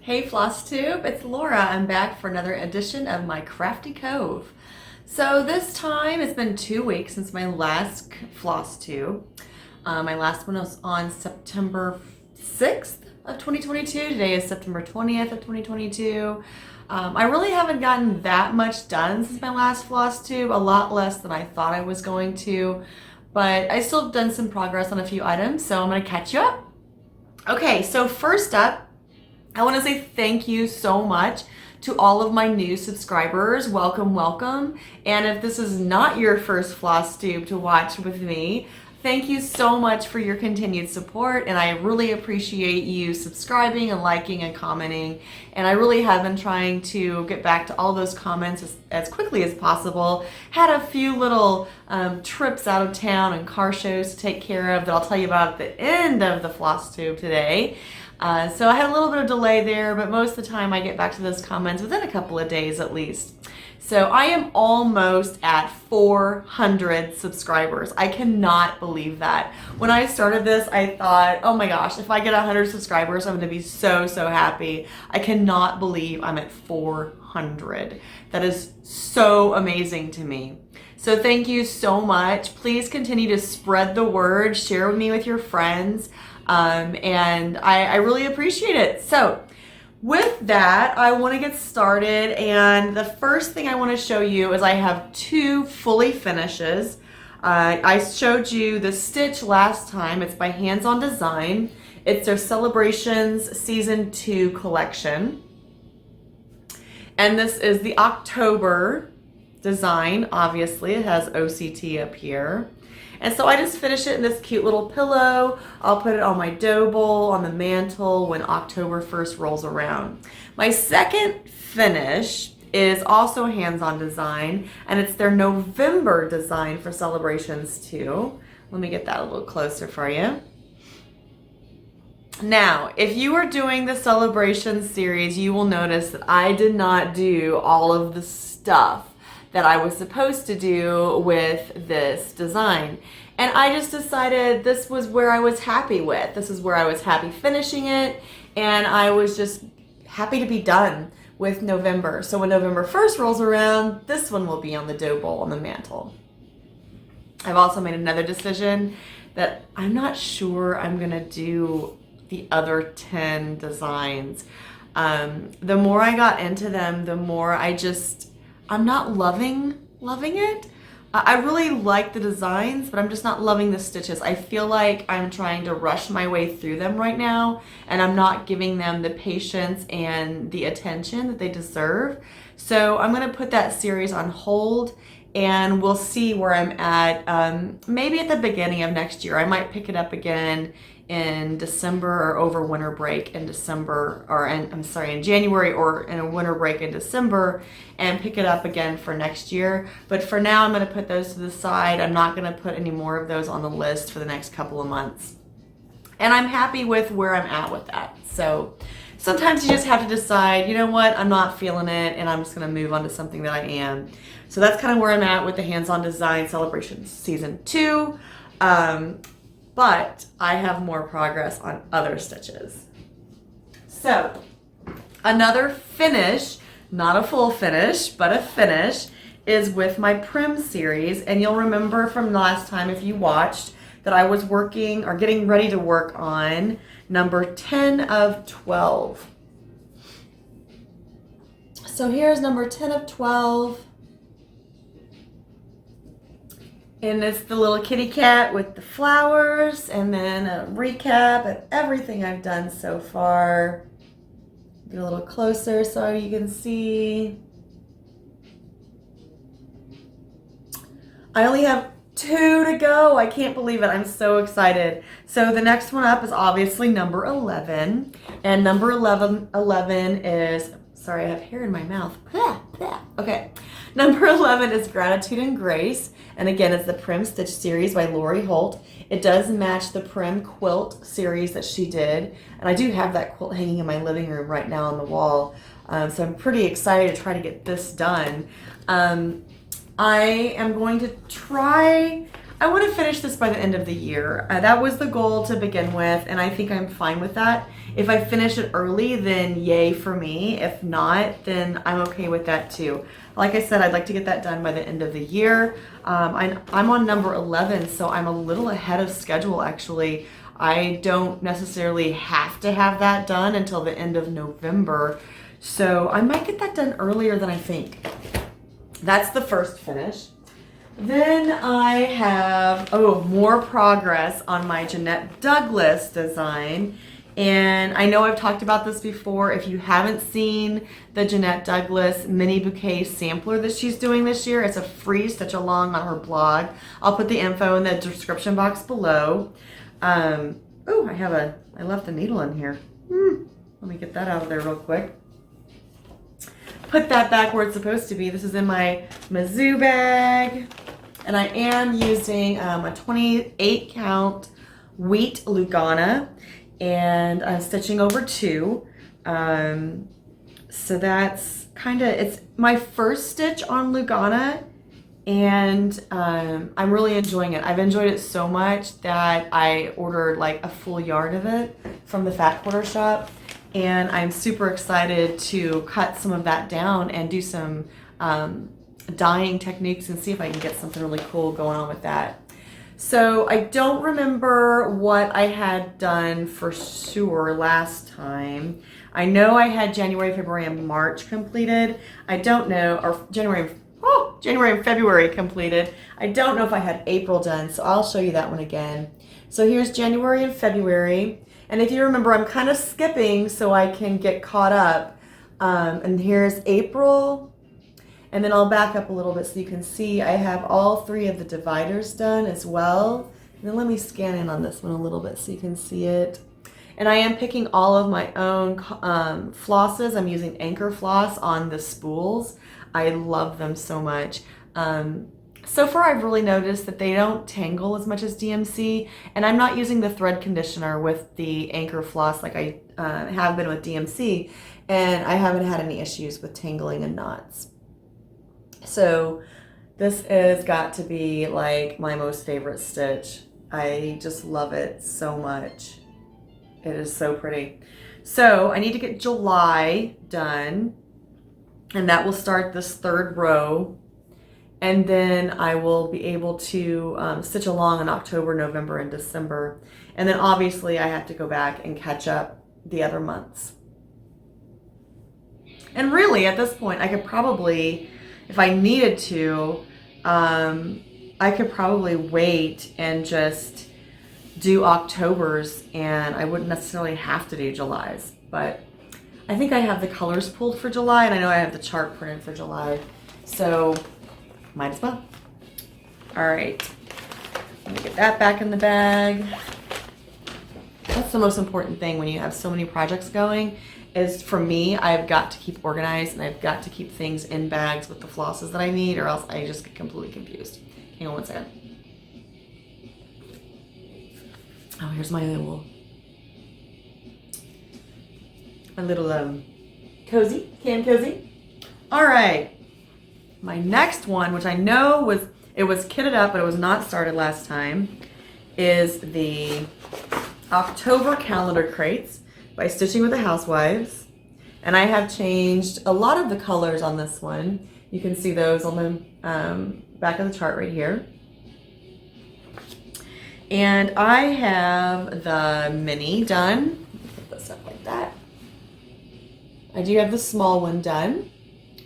Hey Flosstube, it's Laura. I'm back for another edition of my Crafty Cove. So this time it's been 2 weeks since my last Flosstube. My last one was on September 6th of 2022. Today is September 20th of 2022. I really haven't gotten that much done since my last Flosstube, a lot less than I thought I was going to, but I still have done some progress on a few items, so I'm going to catch you up. Okay, so first up, I want to say thank you so much to all of my new subscribers. Welcome, welcome. And if this is not your first Flosstube to watch with me, thank you so much for your continued support, and I really appreciate you subscribing and liking and commenting. And I really have been trying to get back to all those comments as quickly as possible. Had a few little trips out of town and car shows to take care of that I'll tell you about at the end of the Flosstube today. So I had a little bit of delay there, but most of the time I get back to those comments within a couple of days at least. So I am almost at 400 subscribers. I cannot believe that. When I started this, I thought, oh my gosh, if I get 100 subscribers, I'm going to be so happy. I cannot believe I'm at 400. That is so amazing to me. So thank you so much. Please continue to spread the word, share with me with your friends. And I really appreciate it. So with that, I want to get started, and the first thing I want to show you is I have two fully finishes. I showed you the stitch last time. It's by Hands On Design. It's their Celebrations Season 2 collection. And this is the October design. Obviously, it has OCT up here. And so I just finished it in this cute little pillow. I'll put it on my dough bowl on the mantle when October 1st rolls around. My second finish is also Hands On Design, and it's their November design for Celebrations too. Let me get that a little closer for you. Now, if you are doing the Celebrations series, you will notice that I did not do all of the stuff that I was supposed to do with this design. And I just decided this was where I was happy with. This is where I was happy finishing it, and I was just happy to be done with November. So when November 1st rolls around, this one will be on the dough bowl on the mantle. I've also made another decision that I'm not sure I'm gonna do the other 10 designs. The more I got into them, the more I'm not loving it. I really like the designs, but I'm just not loving the stitches. I feel like I'm trying to rush my way through them right now, and I'm not giving them the patience and the attention that they deserve. So I'm gonna put that series on hold, and we'll see where I'm at. Maybe at the beginning of next year. I might pick it up again in December or over winter break in December, or in January or in a winter break in December, and pick it up again for next year. But for now, I'm going to put those to the side. I'm not going to put any more of those on the list for the next couple of months. And I'm happy with where I'm at with that. So sometimes you just have to decide, you know what, I'm not feeling it, and I'm just going to move on to something that I am. So that's kind of where I'm at with the Hands On Design Celebrations Season 2. But I have more progress on other stitches. So another finish, not a full finish, but a finish, is with my Prim series. And you'll remember from last time, if you watched, that I was working or getting ready to work on number 10 of 12. So here's number 10 of 12. And it's the little kitty cat with the flowers, and then a recap of everything I've done so far. Get a little closer so you can see. I only have 2 to go. I can't believe it. I'm so excited. So the next one up is obviously number 11. And number 11 is, sorry, I have hair in my mouth. Okay. Number 11 is Gratitude and Grace. And again, it's the Prim Stitch Series by Lori Holt. It does match the Prim Quilt series that she did. And I do have that quilt hanging in my living room right now on the wall. So I'm pretty excited to try to get this done. I am going to try, I want to finish this by the end of the year. That was the goal to begin with, and I think I'm fine with that. If I finish it early, then yay for me. If not, then I'm okay with that too. Like I said, I'd like to get that done by the end of the year. I'm on number 11, so I'm a little ahead of schedule actually. I don't necessarily have to have that done until the end of November, so I might get that done earlier than I think. That's the first finish. Then I have, more progress on my Jeanette Douglas design. And I know I've talked about this before. If you haven't seen the Jeanette Douglas mini bouquet sampler that she's doing this year, it's a free stitch along on her blog. I'll put the info in the description box below. I left a needle in here. Let me get that out of there real quick. Put that back where it's supposed to be. This is in my Mizzou bag. And I am using a 28 count wheat Lugana, and I'm stitching over 2. So that's it's my first stitch on Lugana, and I'm really enjoying it. I've enjoyed it so much that I ordered like a full yard of it from the Fat Quarter Shop, and I'm super excited to cut some of that down and do some dyeing techniques and see if I can get something really cool going on with that. So I don't remember what I had done for sure last time. I know I had January, February, and March completed. I don't know, or January and February completed. I don't know if I had April done, so I'll show you that one again. So here's January and February. And if you remember, I'm kind of skipping so I can get caught up. And here's April. And then I'll back up a little bit so you can see I have all 3 of the dividers done as well. And then let me scan in on this one a little bit so you can see it. And I am picking all of my own flosses. I'm using Anchor Floss on the spools. I love them so much. So far I've really noticed that they don't tangle as much as DMC, and I'm not using the thread conditioner with the Anchor Floss like I have been with DMC, and I haven't had any issues with tangling and knots. So this has got to be like my most favorite stitch. I just love it so much. It is so pretty. So I need to get July done, and that will start this 3rd row. And then I will be able to stitch along in October, November, and December. And then obviously I have to go back and catch up the other months. And really at this point I could probably, if I needed to, I could probably wait and just do Octobers, and I wouldn't necessarily have to do Julys. But I think I have the colors pulled for July, and I know I have the chart printed for July. So might as well. All right, let me get that back in the bag. That's the most important thing when you have so many projects going, is for me, I've got to keep organized, and I've got to keep things in bags with the flosses that I need, or else I just get completely confused. Hang on one second. Oh, here's my little cozy, can cozy. All right, my next one, which I know was kitted up, but it was not started last time, is the October calendar crates by Stitching with the Housewives. And I have changed a lot of the colors on this one. You can see those on the back of the chart right here. And I have the mini done. Put this up like that. I do have the small one done.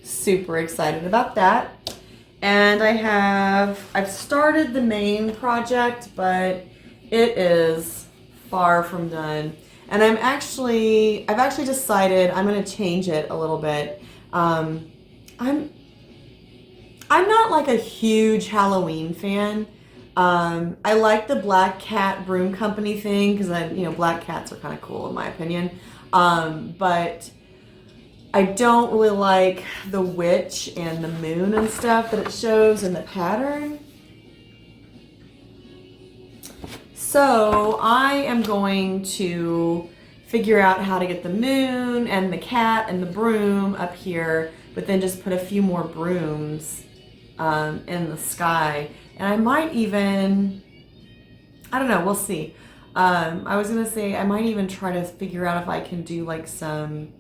Super excited about that. And I've started the main project, but it is far from done. And I've actually decided I'm going to change it a little bit. I'm not like a huge Halloween fan. I like the Black Cat Broom Company thing because black cats are kind of cool in my opinion. But I don't really like the witch and the moon and stuff that it shows in the pattern. So I am going to figure out how to get the moon and the cat and the broom up here, but then just put a few more brooms in the sky. And I might even, I don't know, we'll see. I was gonna say I might even try to figure out if I can do like some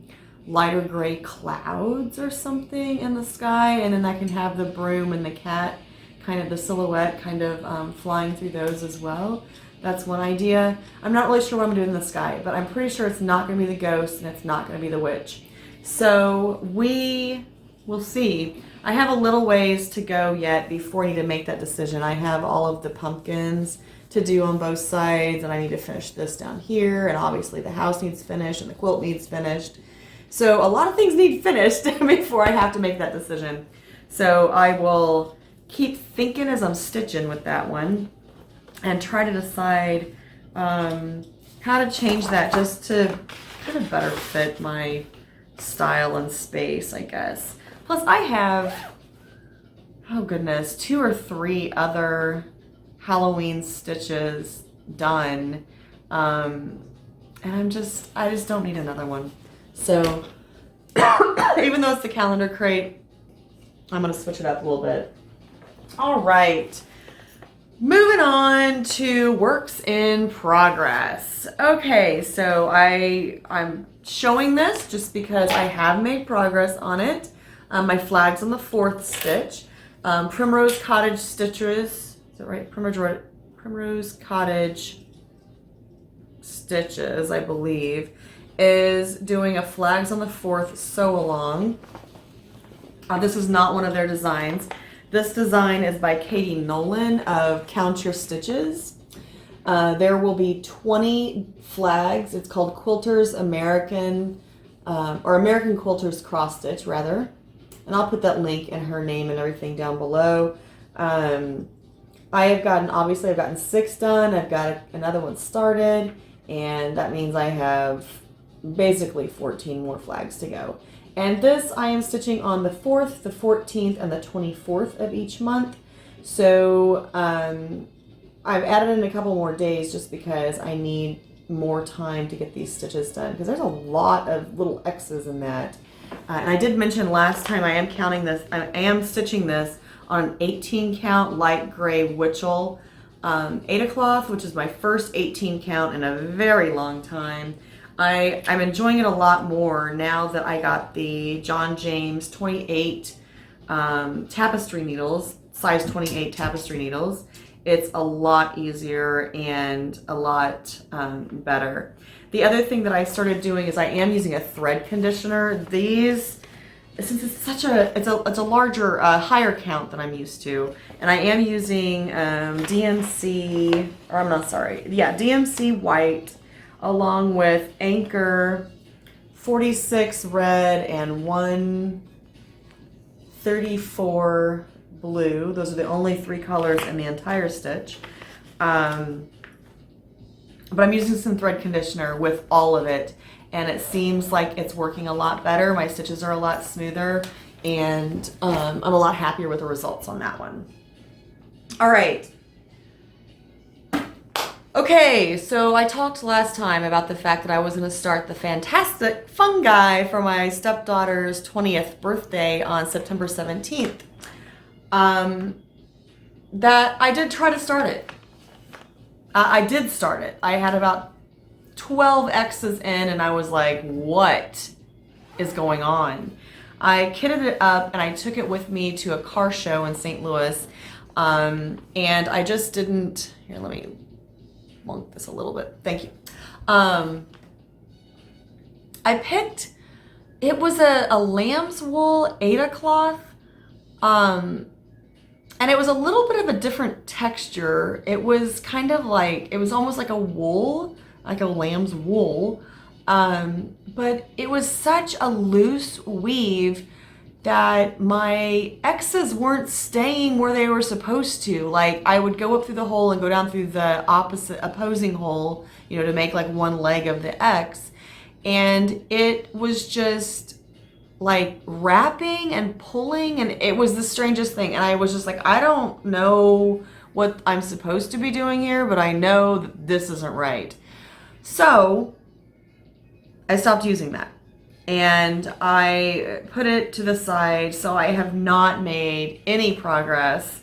lighter gray clouds or something in the sky, and then I can have the broom and the cat, kind of the silhouette kind of flying through those as well. That's one idea. I'm not really sure what I'm doing in the sky, but I'm pretty sure it's not gonna be the ghost and it's not gonna be the witch. So we will see. I have a little ways to go yet before I need to make that decision. I have all of the pumpkins to do on both sides, and I need to finish this down here, and obviously the house needs finished and the quilt needs finished. So a lot of things need finished before I have to make that decision. So I will keep thinking as I'm stitching with that one and try to decide how to change that just to kind of better fit my style and space, I guess. Plus I have, oh goodness, 2 or 3 other Halloween stitches done. And I just don't need another one. So even though it's the calendar crate, I'm going to switch it up a little bit. All right. Moving on to works in progress. Okay, so I'm showing this just because I have made progress on it. My flag's on the 4th stitch. Primrose Cottage Stitches, is that right? Primrose Cottage Stitches, I believe, is doing a flags on the 4th sew along. This is not one of their designs. This design is by Katie Nolan of Count Your Stitches. There will be 20 flags. It's called Quilter's American, or American Quilter's Cross Stitch, rather. And I'll put that link and her name and everything down below. I've gotten 6 done. I've got another one started, and that means I have basically 14 more flags to go. And this I am stitching on the 4th, the 14th, and the 24th of each month. So I've added in a couple more days just because I need more time to get these stitches done, because there's a lot of little X's in that. And I did mention last time I am stitching this on an 18 count light gray wichelt Aida cloth, which is my first 18 count in a very long time. I'm enjoying it a lot more now that I got the John James 28 tapestry needles, size 28 tapestry needles. It's a lot easier and a lot better. The other thing that I started doing is I am using a thread conditioner. These, since it's a larger, higher count than I'm used to, and I am using DMC white, along with Anchor 46 red and 134 blue. Those are the only 3 colors in the entire stitch. But I'm using some thread conditioner with all of it, and it seems like it's working a lot better. My stitches are a lot smoother, and I'm a lot happier with the results on that one. All right. Okay, so I talked last time about the fact that I was going to start the fantastic fungi for my stepdaughter's 20th birthday on September 17th. That I did try to start it. I did start it. I had about 12 X's in, and I was like, what is going on? I kitted it up, and I took it with me to a car show in St. Louis, and I just didn't, here, let me monk this a little bit. Thank you. I picked, it was a lamb's wool Aida cloth, and it was a little bit of a different texture. It was kind of like, it was almost like a wool, like a lamb's wool, but it was such a loose weave that my X's weren't staying where they were supposed to. Like, I would go up through the hole and go down through the opposing hole, you know, to make like one leg of the X. And it was just like wrapping and pulling, and it was the strangest thing. And I was just like, I don't know what I'm supposed to be doing here, but I know that this isn't right. So I stopped using that, and I put it to the side. So I have not made any progress,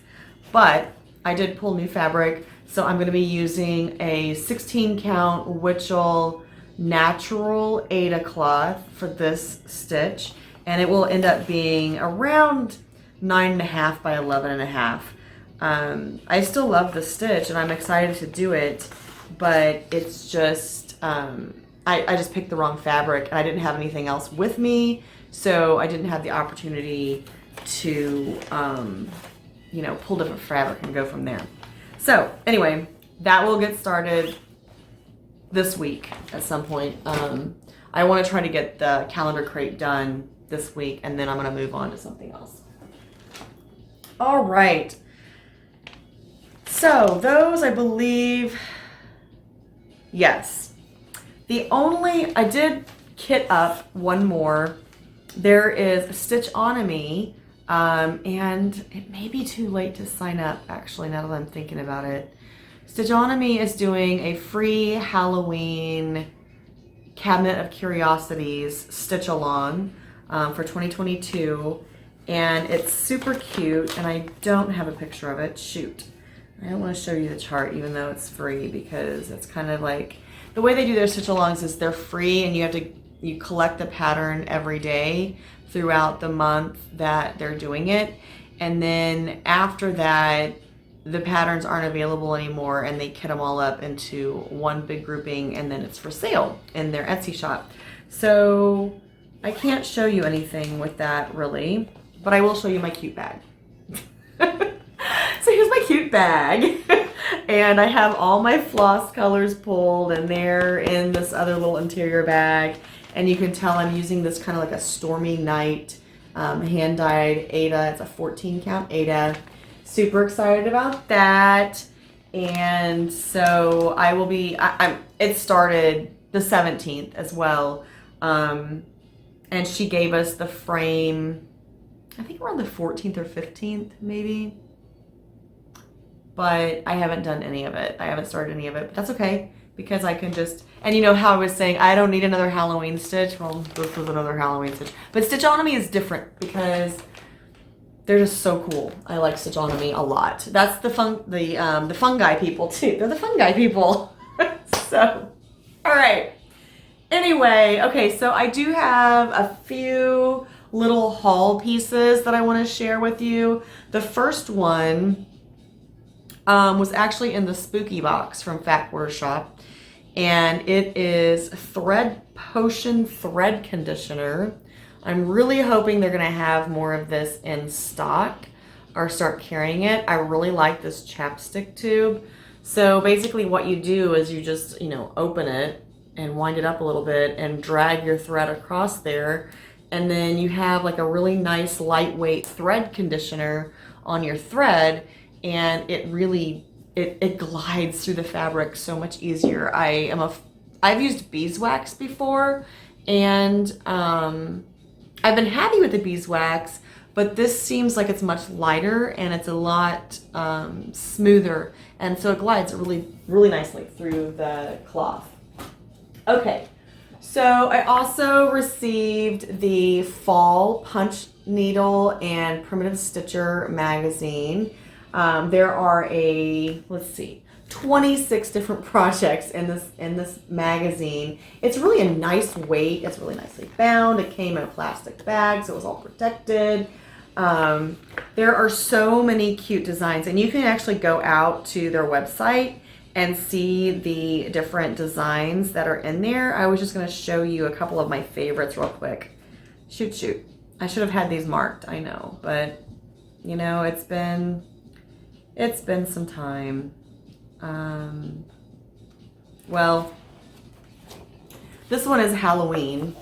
but I did pull new fabric, so I'm going to be using a 16 count Wichelt natural Aida cloth for this stitch, and it will end up being around 9.5 by 11.5. I still love the stitch and I'm excited to do it, but it's just, I just picked the wrong fabric and I didn't have anything else with me, so I didn't have the opportunity to, you know, pull different fabric and go from there. So anyway, that will get started this week at some point. I want to try to get the calendar crate done this week, and then I'm going to move on to something else. All right. So those, I believe, yes. I did kit up one more. There is Stitchonomy, and it may be too late to sign up, actually, now that I'm thinking about it. Stitchonomy is doing a free Halloween Cabinet of Curiosities stitch along for 2022, and it's super cute, and I don't have a picture of it. Shoot. I don't want to show you the chart even though it's free, because it's kind of like, the way they do their stitch alongs is they're free and you collect the pattern every day throughout the month that they're doing it, and then after that the patterns aren't available anymore and they kit them all up into one big grouping, and then it's for sale in their Etsy shop. So I can't show you anything with that really, but I will show you my cute bag. So here's my cute bag. And I have all my floss colors pulled, and they're in this other little interior bag. And you can tell I'm using this kind of like a stormy night hand-dyed Aida. It's a 14 count Aida. Super excited about that. And so I will be, it started the 17th as well. And she gave us the frame, I think around the 14th or 15th maybe. But I haven't done any of it. I haven't started any of it, but that's okay, because I can just, and you know how I was saying I don't need another Halloween stitch? Well, this was another Halloween stitch. But Stitchonomy is different because they're just so cool. I like Stitchonomy a lot. That's the fungi people too. They're the fungi people. So, all right. Anyway, okay, so I do have a few little haul pieces that I want to share with you. The first one was actually in the spooky box from Fat Quarter Shop, and it is Thread Potion Thread Conditioner. I'm really hoping they're going to have more of this in stock or start carrying it. I really like this chapstick tube. So basically what you do is you just, you know, open it and wind it up a little bit and drag your thread across there, and then you have like a really nice lightweight thread conditioner on your thread, and it really it glides through the fabric so much easier. I've used beeswax before, and I've been happy with the beeswax, but this seems like it's much lighter and it's a lot smoother, and so it glides really nicely through the cloth. Okay, so I also received the Fall Punch Needle and Primitive Stitcher magazine. There are 26 different projects in this magazine. It's really a nice weight. It's really nicely bound. It came in a plastic bag, so it was all protected. There are so many cute designs, and you can actually go out to their website and see the different designs that are in there. I was just going to show you a couple of my favorites real quick. Shoot. I should have had these marked, I know, but you know, it's been some time. Well, this one is Halloween,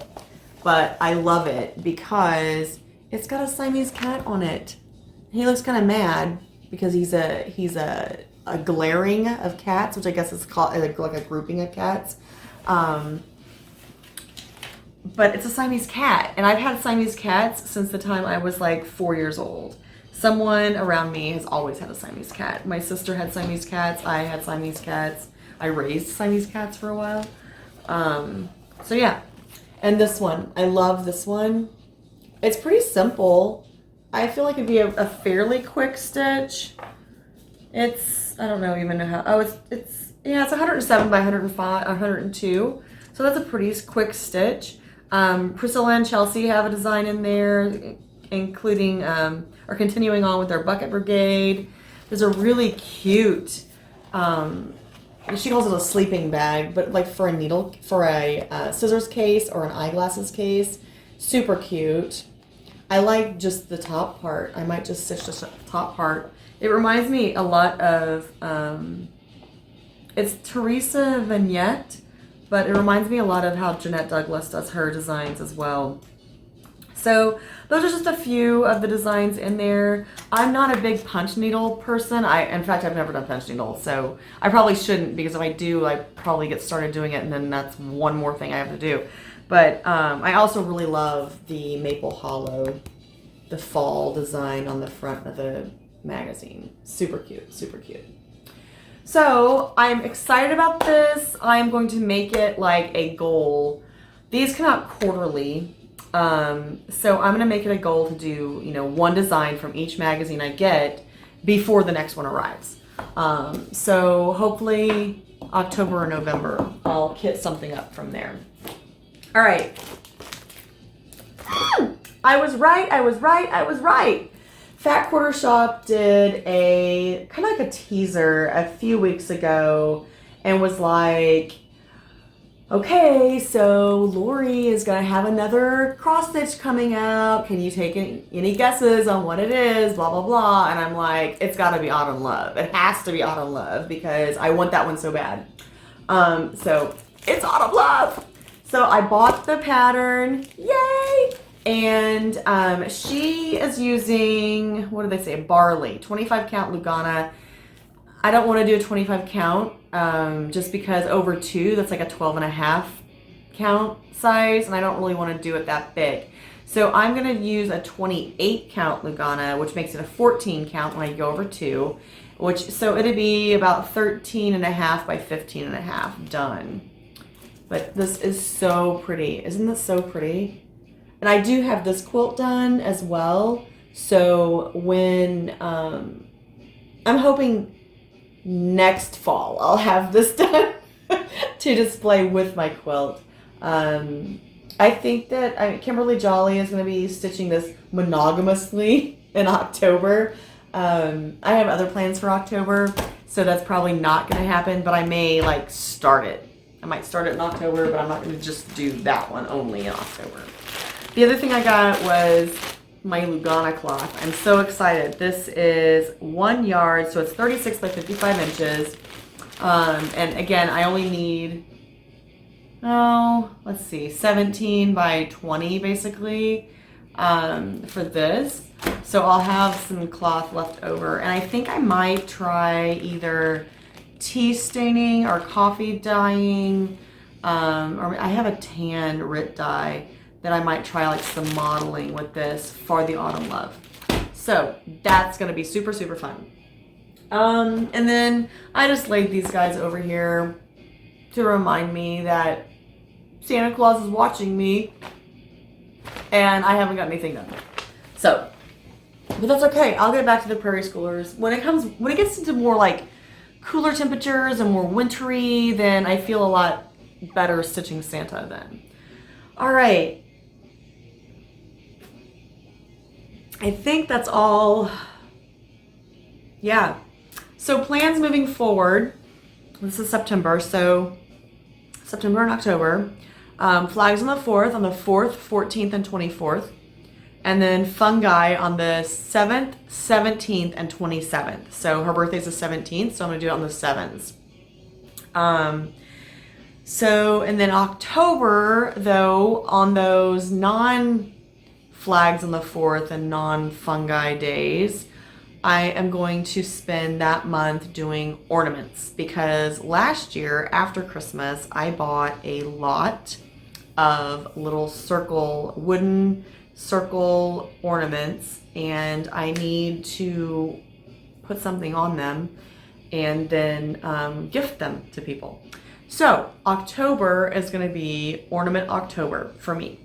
but I love it because it's got a Siamese cat on it. He looks kind of mad because he's a glaring of cats, which I guess is called like a grouping of cats. But it's a Siamese cat, and I've had Siamese cats since the time I was like 4 years old. Someone around me has always had a Siamese cat. My sister had Siamese cats. I had Siamese cats. I raised Siamese cats for a while. So yeah. And this one, I love this one. It's pretty simple. I feel like it'd be a fairly quick stitch. It's, I don't know even know how, oh, yeah, it's 107 by 105, 102. So that's a pretty quick stitch. Priscilla and Chelsea have a design in there, including, or continuing on with their Bucket Brigade. There's a really cute, she calls it a sleeping bag, but like for a scissors case or an eyeglasses case. Super cute. I like just the top part. I might just stitch the top part. It reminds me a lot of, it's Teresa Vignette, but it reminds me a lot of how Jeanette Douglas does her designs as well. So those are just a few of the designs in there. I'm not a big punch needle person. In fact, I've never done punch needle, so I probably shouldn't, because if I do, I probably get started doing it and then that's one more thing I have to do. But I also really love the Maple Hollow, the fall design on the front of the magazine. Super cute, super cute. So I'm excited about this. I'm going to make it like a goal. These come out quarterly. So I'm going to make it a goal to do, one design from each magazine I get before the next one arrives. So hopefully October or November, I'll kit something up from there. All right. I was right. Fat Quarter Shop did a kind of like a teaser a few weeks ago and was like, okay, so Lori is going to have another cross stitch coming out. Can you take any guesses on what it is? Blah, blah, blah. And I'm like, it's got to be Autumn Love. It has to be Autumn Love because I want that one so bad. So it's Autumn Love. So I bought the pattern. Yay! And she is using, what do they say, barley, 25 count Lugana. I don't want to do a 25 count just because over 2, that's like a 12.5 count size, and I don't really want to do it that big. So I'm going to use a 28 count Lugana, which makes it a 14 count when I go over 2, so it'd be about 13.5 by 15.5 done. But this is so pretty. Isn't this so pretty? And I do have this quilt done as well. So when, I'm hoping next fall I'll have this done to display with my quilt. I think that Kimberly Jolly is going to be stitching this monogamously in October. I have other plans for October, so that's probably not going to happen, but I may start it. I might start it in October, but I'm not going to just do that one only in October. The other thing I got was my Lugana cloth. I'm so excited. This is 1 yard, so it's 36 by 55 inches. And again, I only need, let's see, 17 by 20 basically for this. So I'll have some cloth left over. And I think I might try either tea staining or coffee dyeing, or I have a tan Rit dye that I might try some modeling with this for the Autumn Love. So that's gonna be super, super fun. And then I just laid these guys over here to remind me that Santa Claus is watching me and I haven't got anything done. So, but that's okay. I'll get back to the Prairie Schoolers. When it gets into more cooler temperatures and more wintry, then I feel a lot better stitching Santa then. All right. I think that's all. Yeah. So plans moving forward. This is September, so September and October. Flags on the 4th, 14th, and 24th. And then Fungi on the 7th, 17th, and 27th. So her birthday's the 17th, so I'm going to do it on the 7th. And then October, though, on those non-flags on the 4th and non-fungi days, I am going to spend that month doing ornaments because last year, after Christmas, I bought a lot of little wooden circle ornaments, and I need to put something on them and then gift them to people. So October is going to be Ornament October for me.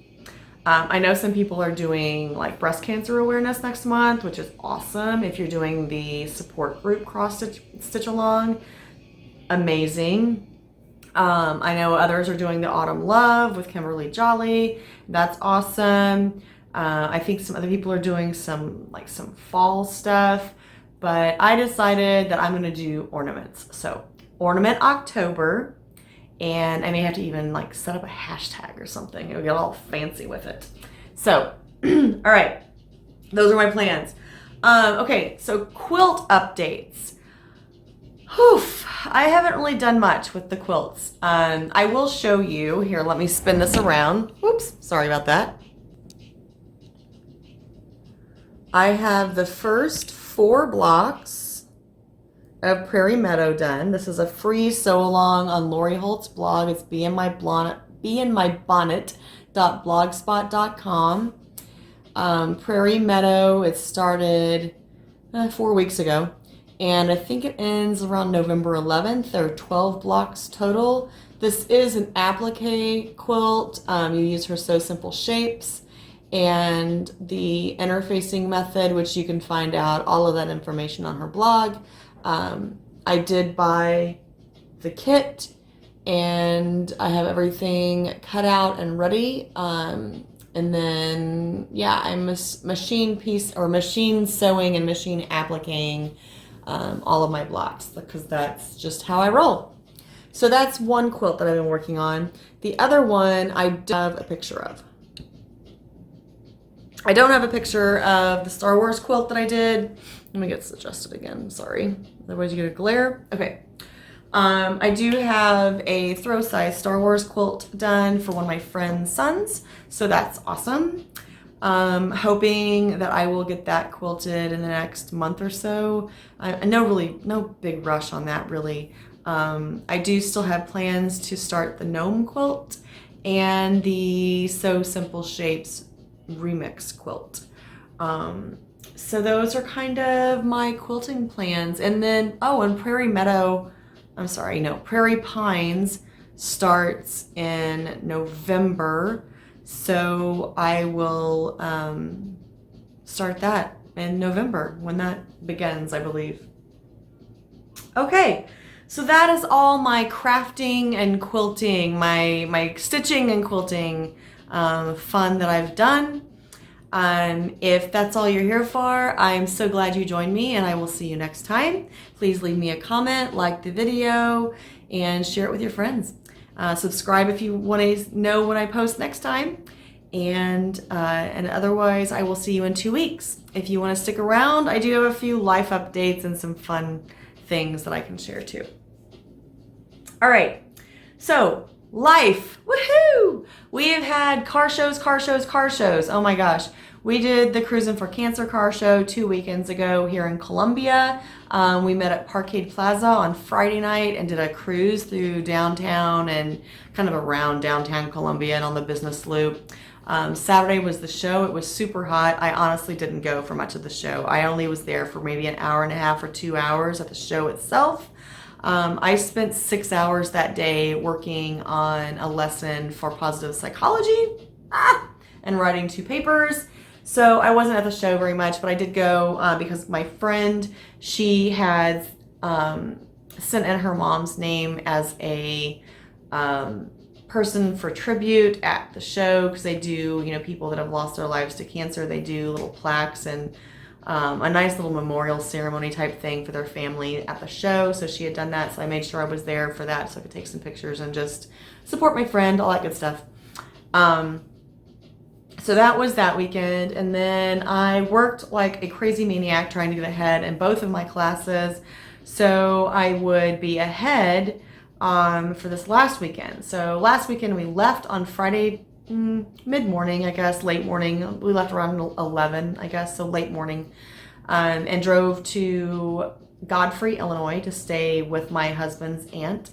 I know some people are doing like breast cancer awareness next month, which is awesome. If you're doing the support group cross stitch along, amazing. I know others are doing the Autumn Love with Kimberly Jolly. That's awesome. I think some other people are doing some fall stuff, but I decided that I'm going to do ornaments. So Ornament October, and I may have to even like set up a hashtag or something. It'll get all fancy with it. So, all right, those are my plans. Okay, so quilt updates. Whew, I haven't really done much with the quilts. I will show you here. Let me spin this around. Whoops, sorry about that. I have the first 4 blocks of Prairie Meadow done. This is a free sew along on Lori Holt's blog. It's beinmybonnet.blogspot.com. Prairie Meadow, it started 4 weeks ago, and I think it ends around November 11th. There are 12 blocks total. This is an applique quilt. You use her Sew Simple Shapes and the interfacing method, which you can find out all of that information on her blog. I did buy the kit, and I have everything cut out and ready. And then, yeah, I'm machine sewing and machine appliquing all of my blocks, because that's just how I roll. So that's one quilt that I've been working on. The other one I do have a picture of. I don't have a picture of the Star Wars quilt that I did. Let me get this adjusted again, sorry. Otherwise you get a glare. Okay. I do have a throw size Star Wars quilt done for one of my friend's sons, so that's awesome. Hoping that I will get that quilted in the next month or so. No big rush on that really. I do still have plans to start the gnome quilt and the Sew Simple Shapes remix quilt. So those are kind of my quilting plans. And then, and Prairie Pines starts in November. So I will start that in November when that begins, I believe. Okay, so that is all my crafting and quilting, my stitching and quilting fun that I've done. If that's all you're here for, I'm so glad you joined me, and I will see you next time. Please leave me a comment, like the video, and share it with your friends. Subscribe if you want to know when I post next time. And otherwise, I will see you in 2 weeks. If you want to stick around, I do have a few life updates and some fun things that I can share too. All right, so life, woohoo! We have had car shows. Oh my gosh. We did the Cruisin' for Cancer car show 2 weekends ago here in Columbia. We met at Parkade Plaza on Friday night and did a cruise through downtown and kind of around downtown Columbia and on the business loop. Saturday was the show. It was super hot. I honestly didn't go for much of the show. I only was there for maybe an hour and a half or 2 hours at the show itself. I spent 6 hours that day working on a lesson for positive psychology and writing 2 papers. So I wasn't at the show very much, but I did go because my friend, she had sent in her mom's name as a person for tribute at the show, because they do, people that have lost their lives to cancer, they do little plaques and a nice little memorial ceremony type thing for their family at the show. So she had done that, so I made sure I was there for that so I could take some pictures and just support my friend, all that good stuff. So that was that weekend, and then I worked like a crazy maniac trying to get ahead in both of my classes so I would be ahead for this last weekend. So last weekend we left on Friday mid-morning, I guess, late morning. We left around 11, I guess, so late morning, and drove to Godfrey, Illinois to stay with my husband's aunt.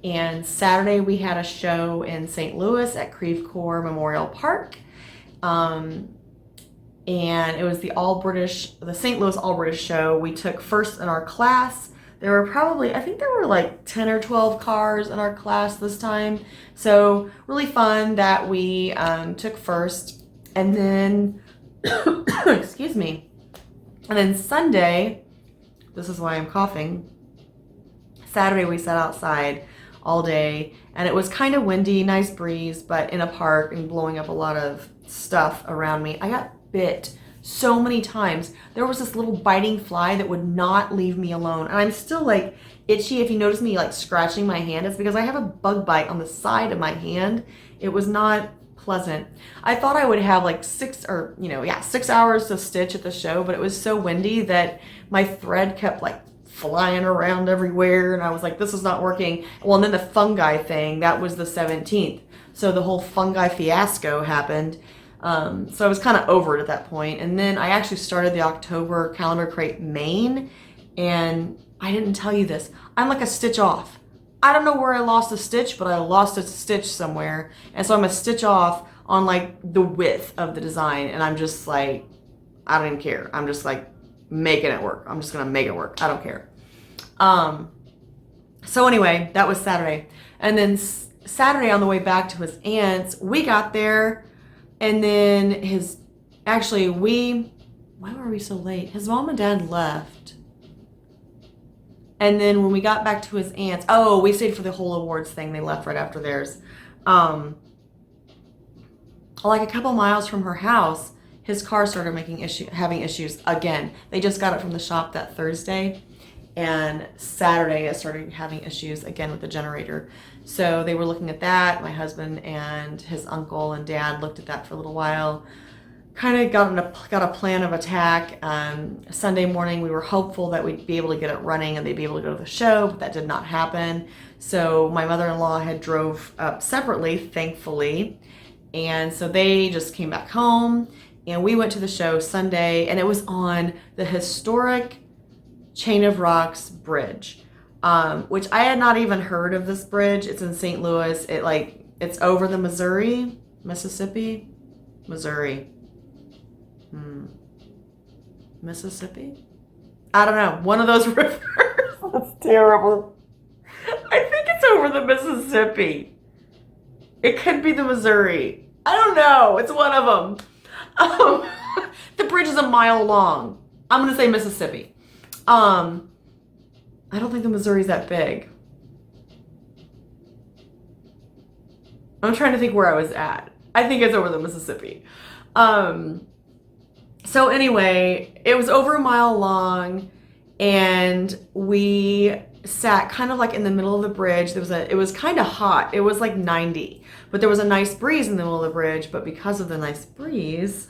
And Saturday we had a show in St. Louis at Creve Coeur Memorial Park. And it was the St. Louis All-British show. We took first in our class. There were probably, I think there were like 10 or 12 cars in our class this time. So really fun that we took first. And then, excuse me. And then Sunday, this is why I'm coughing. Saturday we sat outside all day and it was kind of windy, nice breeze, but in a park and blowing up a lot of stuff around me. I got bit so many times. There was this little biting fly that would not leave me alone. And I'm still like itchy. If you notice me like scratching my hand, it's because I have a bug bite on the side of my hand. It was not pleasant. I thought I would have like 6 hours to stitch at the show, but it was so windy that my thread kept like flying around everywhere. And I was like, this is not working. Well, and then the fungi thing, that was the 17th. So the whole fungi fiasco happened. So I was kind of over it at that point. And then I actually started the October calendar crate main, and I didn't tell you this. I'm like a stitch off. I don't know where I lost a stitch, but I lost a stitch somewhere. And so I'm a stitch off on like the width of the design. And I'm just like, I don't even care. I'm just like making it work. I'm just going to make it work. I don't care. So anyway, that was Saturday. And then Saturday on the way back to his aunt's, we got there. And then why were we so late? His mom and dad left. And then when we got back to his aunt's, we stayed for the whole awards thing. They left right after theirs. Like a couple miles from her house, his car started having issues again. They just got it from the shop that Thursday. And Saturday it started having issues again with the generator. So they were looking at that. My husband and his uncle and dad looked at that for a little while. Kind of got a plan of attack. Sunday morning we were hopeful that we'd be able to get it running and they'd be able to go to the show, but that did not happen. So my mother-in-law had drove up separately, thankfully. And so they just came back home and we went to the show Sunday, and it was on the historic Chain of Rocks bridge, which I had not even heard of this bridge. It's in St. Louis. It's over the Missouri. Mississippi. I don't know. One of those rivers. That's terrible. I think it's over the Mississippi. It could be the Missouri. I don't know. It's one of them. The bridge is a mile long. I'm going to say Mississippi. I don't think the Missouri's that big. I'm trying to think where I was at. I think it's over the Mississippi. So anyway, it was over a mile long, and we sat kind of like in the middle of the bridge. It was kind of hot. It was like 90, but there was a nice breeze in the middle of the bridge. But because of the nice breeze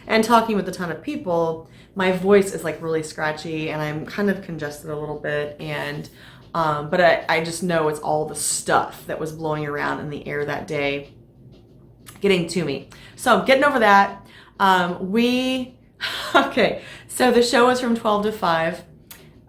and talking with a ton of people, my voice is like really scratchy and I'm kind of congested a little bit. And, but I just know it's all the stuff that was blowing around in the air that day getting to me. So getting over that, okay, so the show was from 12 to 5.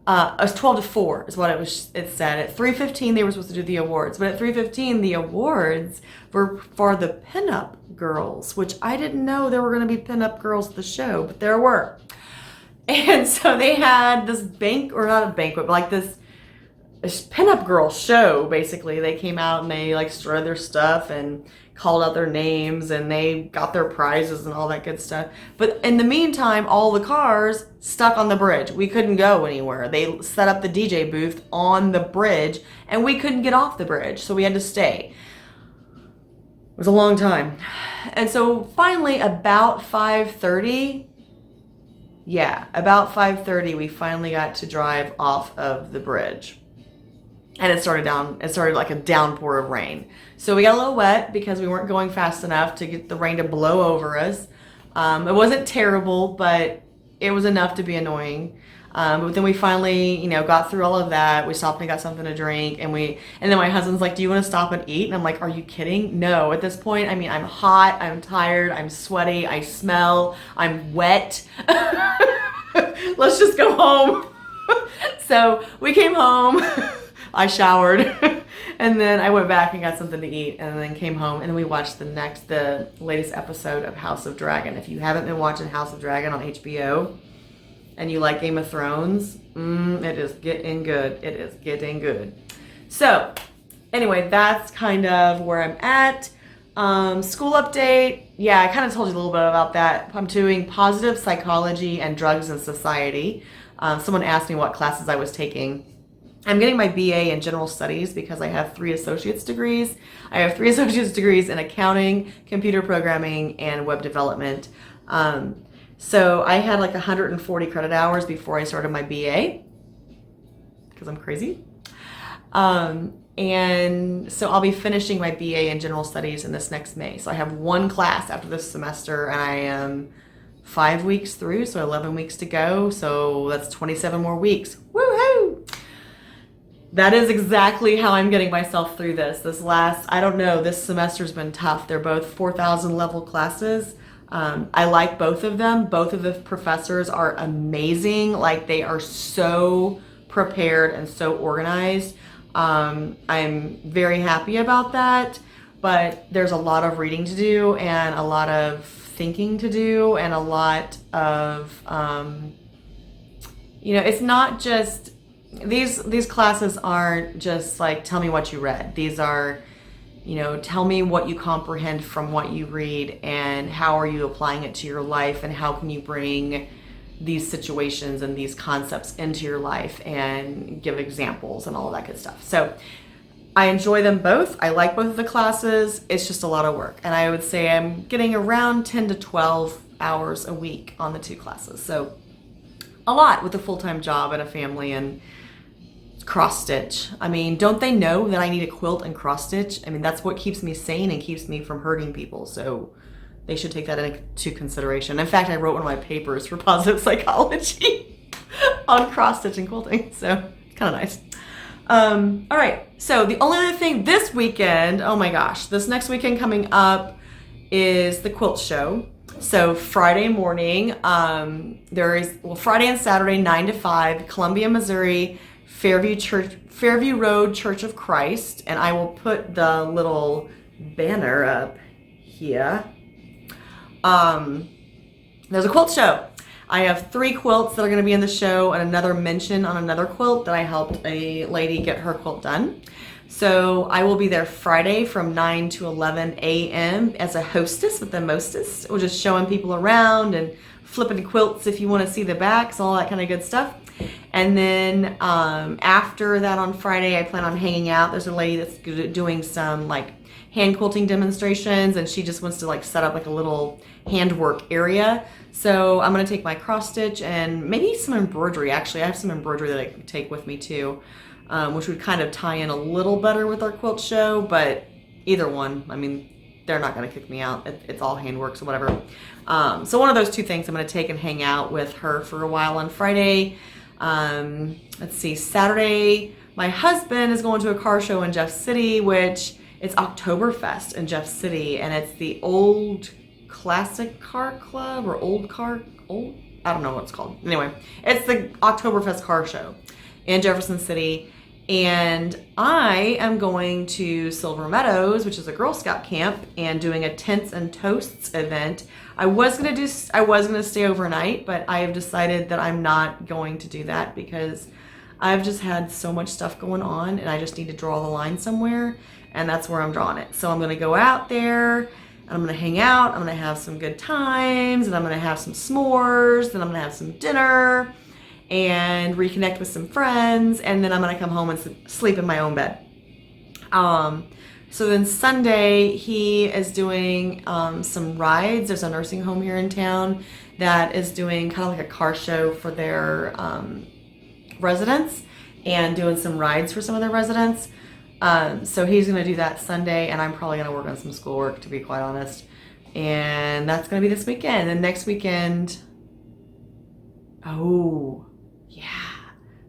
It was 12 to 4 is what it said. At 3:15 they were supposed to do the awards, but at 3:15 the awards were for the pinup girls, which I didn't know there were going to be pinup girls at the show, but there were. And so they had this not a banquet, but like this pinup girl show. Basically, they came out and they like strutted their stuff and called out their names and they got their prizes and all that good stuff. But in the meantime, all the cars stuck on the bridge. We couldn't go anywhere. They set up the DJ booth on the bridge and we couldn't get off the bridge, so we had to stay. It was a long time. And so finally about 5:30, we finally got to drive off of the bridge. And it started like a downpour of rain. So we got a little wet because we weren't going fast enough to get the rain to blow over us. It wasn't terrible, but it was enough to be annoying. But then we finally, got through all of that. We stopped and got something to drink, and then my husband's like, "Do you want to stop and eat?" And I'm like, "Are you kidding? No." At this point, I'm hot, I'm tired, I'm sweaty, I smell, I'm wet. Let's just go home. So we came home. I showered and then I went back and got something to eat and then came home, and then we watched the latest episode of House of Dragon. If you haven't been watching House of Dragon on HBO and you like Game of Thrones, it is getting good. It is getting good. So anyway, that's kind of where I'm at. School update. Yeah, I kind of told you a little bit about that. I'm doing positive psychology and drugs and society. Someone asked me what classes I was taking. I'm getting my BA in general studies because I have 3 associate's degrees. I have 3 associate's degrees in accounting, computer programming, and web development. So I had like 140 credit hours before I started my BA because I'm crazy. And so I'll be finishing my BA in general studies in this next May. So I have 1 class after this semester, and I am 5 weeks through, so 11 weeks to go. So that's 27 more weeks. Woohoo! That is exactly how I'm getting myself through this. I don't know, this semester's been tough. They're both 4,000 level classes. I like both of them. Both of the professors are amazing. Like, they are so prepared and so organized. I'm very happy about that, but there's a lot of reading to do and a lot of thinking to do and a lot of, it's not just, these classes aren't just like, tell me what you read. These are, tell me what you comprehend from what you read and how are you applying it to your life and how can you bring these situations and these concepts into your life and give examples and all of that good stuff. So I enjoy them both. I like both of the classes. It's just a lot of work. And I would say I'm getting around 10 to 12 hours a week on the 2 classes. So a lot with a full-time job and a family and cross stitch. I mean, don't they know that I need a quilt and cross stitch? I mean, that's what keeps me sane and keeps me from hurting people. So they should take that into consideration. In fact, I wrote one of my papers for positive psychology on cross stitch and quilting. So it's kind of nice. All right. So the only other thing this weekend, oh my gosh, this next weekend coming up is the quilt show. So Friday morning, Friday and Saturday, 9 to 5, Columbia, Missouri, Fairview Road Church of Christ. And I will put the little banner up here. There's a quilt show. I have 3 quilts that are going to be in the show and another mention on another quilt that I helped a lady get her quilt done. So I will be there Friday from 9 to 11 a.m. as a hostess with the mostess. We're just showing people around and flipping quilts if you want to see the backs, all that kind of good stuff. And then after that on Friday, I plan on hanging out. There's a lady that's doing some like hand quilting demonstrations, and she just wants to like set up like a little handwork area. So I'm going to take my cross stitch and maybe some embroidery. Actually, I have some embroidery that I can take with me too, which would kind of tie in a little better with our quilt show, but either one, I mean, they're not going to kick me out. It's all handwork, so whatever. So one of those 2 things I'm going to take and hang out with her for a while on Friday. Let's see, Saturday, my husband is going to a car show in Jeff City, which it's Oktoberfest in Jeff City, and it's the Old Classic Car Club or I don't know what it's called. Anyway, it's the Oktoberfest car show in Jefferson City, and I am going to Silver Meadows, which is a Girl Scout camp, and doing a Tents and Toasts event. I was gonna stay overnight, but I have decided that I'm not going to do that because I've just had so much stuff going on, and I just need to draw the line somewhere. And that's where I'm drawing it. So I'm going to go out there and I'm going to hang out. I'm going to have some good times and I'm going to have some s'mores. Then I'm going to have some dinner and reconnect with some friends. And then I'm going to come home and sleep in my own bed. So then Sunday, he is doing some rides. There's a nursing home here in town that is doing kind of like a car show for their residents and doing some rides for some of their residents. So he's going to do that Sunday, and I'm probably going to work on some schoolwork, to be quite honest. And that's going to be this weekend. And next weekend, the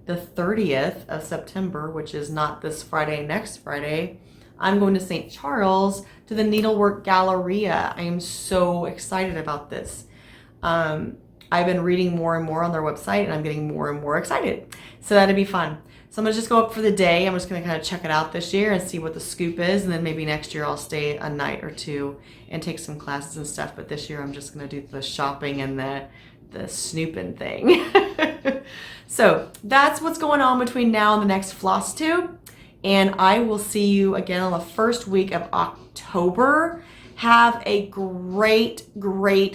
30th of September, which is not this Friday, next Friday, I'm going to St. Charles to the Needlework Galleria. I am so excited about this. I've been reading more and more on their website, and I'm getting more and more excited. So that'd be fun. So I'm going to just go up for the day. I'm just going to kind of check it out this year and see what the scoop is. And then maybe next year I'll stay a night or 2 and take some classes and stuff. But this year I'm just going to do the shopping and the snooping thing. So that's what's going on between now and the next Flosstube. And I will see you again on the first week of October. Have a great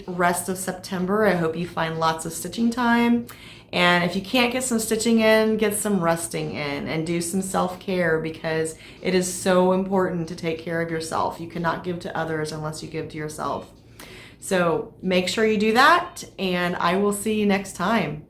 rest of September. I hope you find lots of stitching time. And if you can't get some stitching in, get some resting in and do some self-care, because it is so important to take care of yourself. You cannot give to others unless you give to yourself. So make sure you do that, and I will see you next time.